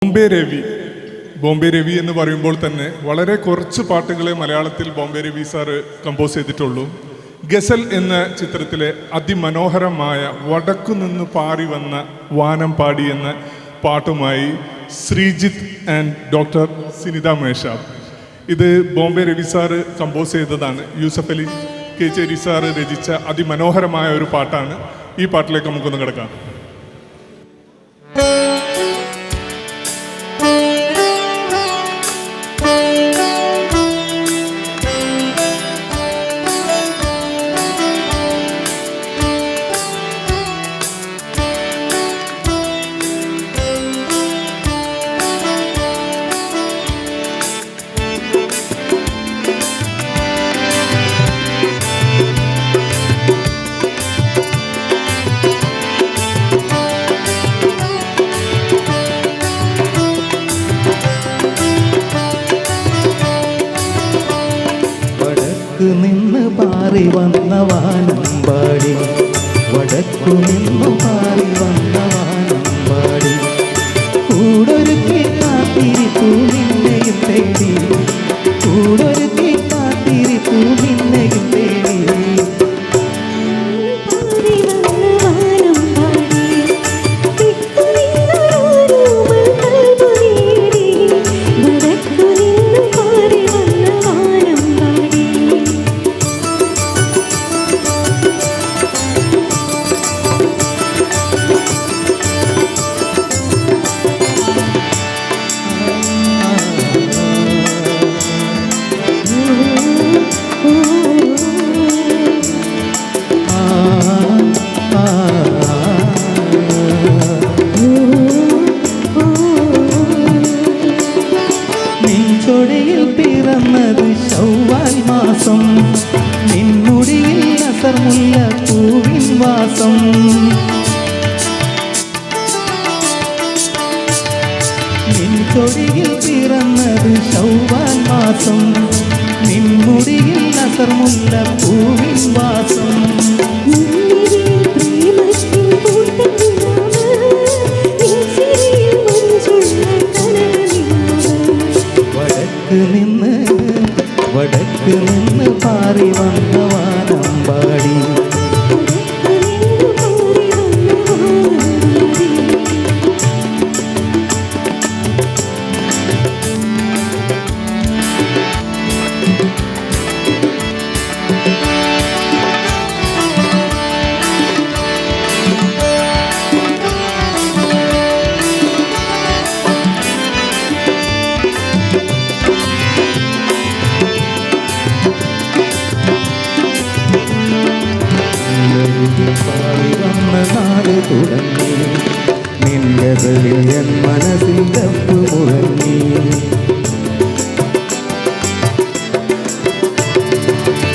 ബോംബെ രവി എന്ന് പറയുമ്പോൾ തന്നെ വളരെ കുറച്ച് പാട്ടുകളെ മലയാളത്തിൽ ബോംബെ രവി സാറ് കമ്പോസ് ചെയ്തിട്ടുള്ളൂ. ഗസൽ എന്ന ചിത്രത്തിലെ അതിമനോഹരമായ വടക്കുനിന്ന് പാറി വന്ന വാനം പാടി എന്ന പാട്ടുമായി ശ്രീജിത്ത് ആൻഡ് ഡോക്ടർ സിനിത മേഷാബ്. ഇത് ബോംബെ രവി സാറ് കമ്പോസ് ചെയ്തതാണ്. യൂസഫ് അലി കേച്ചേരി സാറ് രചിച്ച അതിമനോഹരമായ ഒരു പാട്ടാണ്. ഈ പാട്ടിലേക്ക് നമുക്കൊന്ന് കിടക്കാം. നിന്ന് പാറി വന്ന വാനമ്പാടി, വടക്കു നിന്ന് പാറി വന്ന വാനമ്പാടി, കൂടൊരുക്കി കാത്തിരിപ്പൂ നിന്നെയും തേടി, കൂടൊരുക്കി കാത്തിരിപ്പൂ നിന്നെയും തേടി. ൊടിയിൽ പിറന്നത് ശൗവാൽ മാസം, നിൻമുടിയിൽ അസർമുല്ല പൂവിൻ വാസം. നിൻചൊടിയിൽ പിറന്നത് ശൗവാൽ മാസം, നിൻമുടിയിൽ അസർമുല്ല പൂവിൻ വാസം. വടക്ക് നിന്ന് പാറി വന്ന വാനമ്പാടി, പാറി വന്ന നാട് തുടങ്ങി, നിന്റെതിൽ എൻ മനസ്സിൽ തപ്പ് മുഴങ്ങി.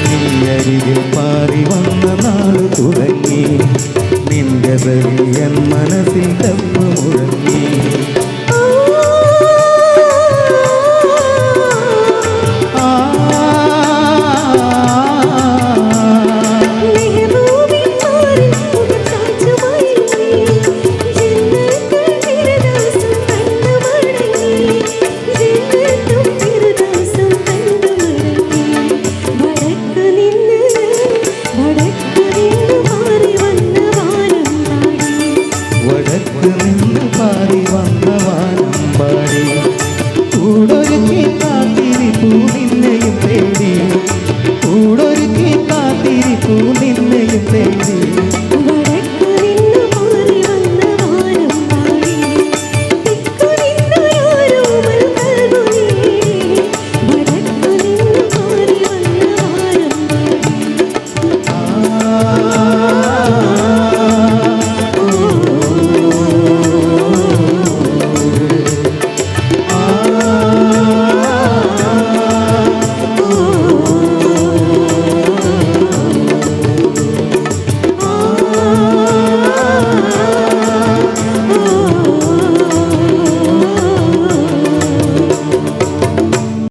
നിന്നരികിൽ പാറി വന്ന നാട് തുടങ്ങി, നിന്റെതിൽ എൻ മനസ്സിൽ തപ്പ് മുഴങ്ങി.